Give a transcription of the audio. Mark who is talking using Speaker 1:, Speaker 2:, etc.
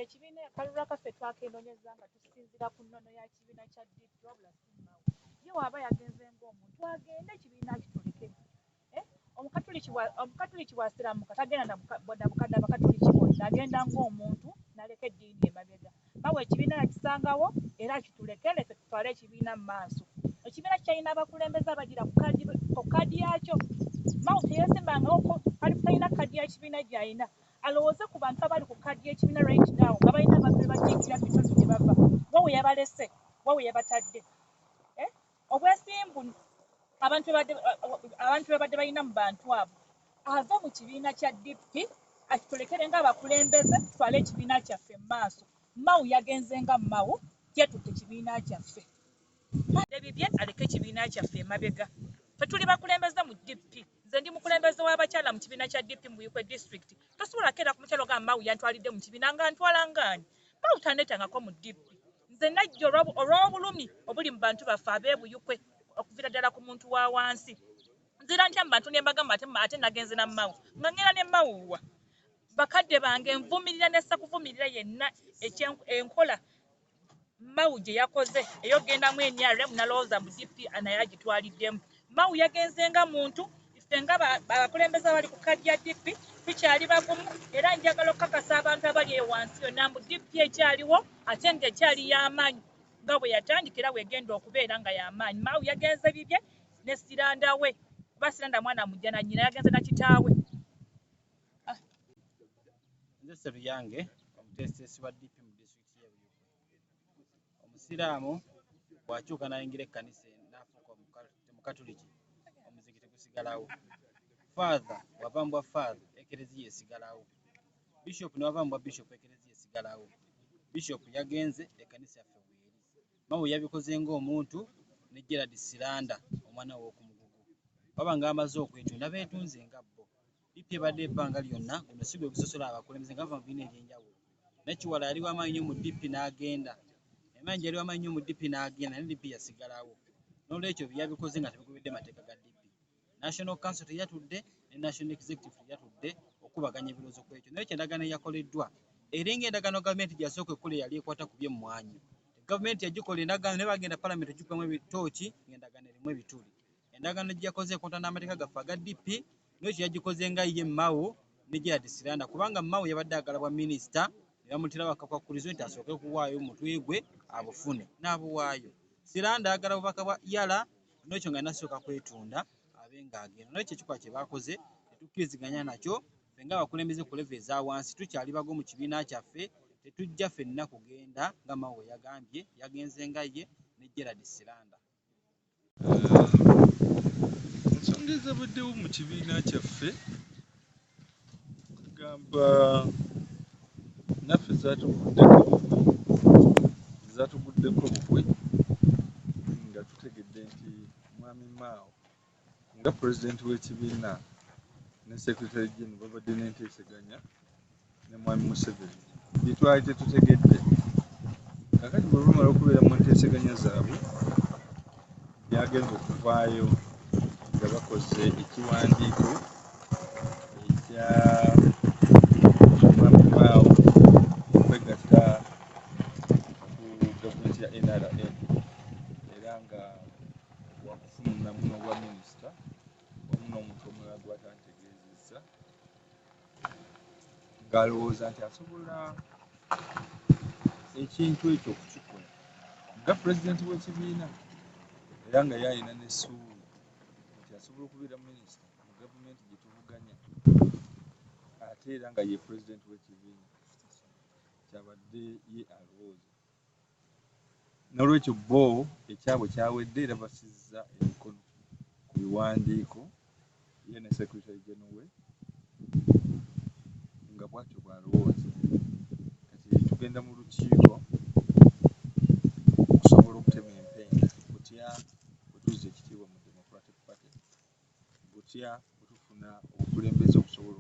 Speaker 1: ekibiina akalulu kaffe twakenoonyeza nga tusinziira ku nnono ya kibiina kya DP wabula si Mao. Ye waaba yagenze ng'omuntu agende ekibiina kituleke. Omukatuliki bw'asiramuka tagenda na bukadde abakatuliki bonna, agenda ng'omuntu n'aleka eddiini emabega. Mao ekibiina yakisangawo era kitulekere ffe tutwale ekibiina mu maaso. Ekibiina kyalina abakulembeze abagira ku kkaadi yakyo. Mao teyeesimbangako talina kkaadi y'ekibiina gy'alina. Alowooze ku bantu abali ku kkaadi y'ekibiina right now nga balina abantu be bakiikira mu bitundu gye bava. Wa we yabalese, wa we yabatadde. Obwesimbu abantu be badde balina mu bantu abo ava mu kibiina kya DP akitulekere ng'abakulembeze tutwale ekibiina kyaffe mu maaso. Mao yagenze nga Mao, yetutte ekibiina kyaffe. Ebibye aleke ekibiina kyaffe emabega. Ffe tuli bakulembeze mu DP. Nze ndi mukulembeze w'abakyala mu kibiina kya DP mu Yukwe District. Tosobola keera ku mukyalo ga Mao yantwalidde mu kibiina nga ntwala ngaani. Mao tanneetangako mu DP. Nze najja olw'obulumi obuli mu bantu baffe ab'ebuyukwe okuviira ddala ku muntu wa wansi. Nzira ntya mu bantu ne mbagamba ate nagenze na Mao. Nga ngenda ne Mao wa. Bakadde bange nvumirira nessa kuvumirira yenna enkola Mao gye yakoze ey'ogendamu NRM nalowooza mu DP naye agitwaliddemu. Mao yagenze nga muntu, ffe nga abakulembeze abali ku kkaadi ya DP tukyali bagumu era njagala okukakasa abantu abali ewansi yonna mu DP ekyaliwo ate ng'ekyali y'amaanyi nga bwe yatandikira bw'egenda okubeera nga y'amaanyi. Mao yagenze bibye ne Siranda we. Kuba Siranda mwana mujja na nnyina yagenze na kitaawe.
Speaker 2: Nze Seruyange omuteesiteesi wa DP mu disitulikiti y'e Buyukwe. Omusiraamu bw'akyuka n'ayingira ekkanisa n'afuuka Omukatuliki, omuzikiti gusigalawo. Father bw'ava mu bwa father, ekereziya esigalawo. Bishop ne wava mu bwa bishop, ekereziya esigalawo. Bishop yagenze, ekkanisa yaffe bw'eri. Mao yabikoze ng'omuntu ne Gerard Siranda omwana w'okumugugu. Baba ng'amaze okwetunda beetunze nga bo. DP ebadde ebbanga lyonna guno si gwe gusosola abakulembeze nga bava mu bibiina eby'enjawulo. Nakiwala yali w'amaanyi mu DP n'agenda. Emanja yali w'amaanyi mu DP n'agenda ne DP yasigalawo. N'olwekyo byabikoze nga tebigobedde mateeka ga DP. National Council teyatudde ne National Executive teyatudde okubaganya ebirowoozo ku ekyo. Naye endagaano eyakoleddwa eringa endagaano gavumenti gy'asooka ekkola yali ekwata ku by'emmwanyi. Gavumenti yagikola endagaano ne bagenda Parliament okugikubamu ebitooki ng'endagaano erimu ebituli. Endagaano gye yakoze ekwata n'amateeka gaffe aga DP, n'ekyo yagikoze nga ye Mao ne Gerard Siranda kubanga Mao yabadde agala bwa minisita ne bamutera bakakwakulizo nti asooke kuwaayo omutwe gwe abufune n'abuwaayo. Siranda ayagala bubaka bwa yala n'ekyo nga nasooka kwetunda abe ng'agenda. N'ekyo ekikuba kye baakoze tetukkiriziganya nakyo. Ffe ng'abakulembeze ku level eza wansi tukyali bago mu kibiina kyaffe, tetujja ffenna kugenda nga Mao yagambye yagenze nga ye ne Gerard Siranda.
Speaker 3: Ensonga ezabaddewo mu kibiina kyaffe tugamba naffe zaatuguddeko bukwe nga tutegedde nti mwami Mao nga pulezidenti w'ekibiina ne secretary general babadde n'enteeseganya ne mwami Museveni bye twali tetutegedde. Kakati bwe bamala okubeera mu nteeseganya zaabwe byagenze okuvaayo nga bakoze ekiwandiiko ekya mwami Mao okwegatta ku gavumenti ya NRM era nga wakufuna muno bwa minisita wamu n'omuntu omulala gwatantegeezezza ng'alowooza nti asobola ekintu ekyo okukikola nga pulezidenti w'ekibiina era nga yalina n'essuubi nti asobola okubeera minisita mu gavumenti gye tuvuganya ate era nga ye pulezidenti w'ekibiina kyabadde ye alowooza. N'olwekyo bo ekyabwe kyawedde era basizza emikono ku biwandiiko ye ne secretary general we nga bwatyo bw'alowooza. Kati tugenda mu lukiiko okusobola okutema empenda butya bwe tuzza ekitiibwa mu Democratic Party, butya bwe tufuna obukulembeze okusobola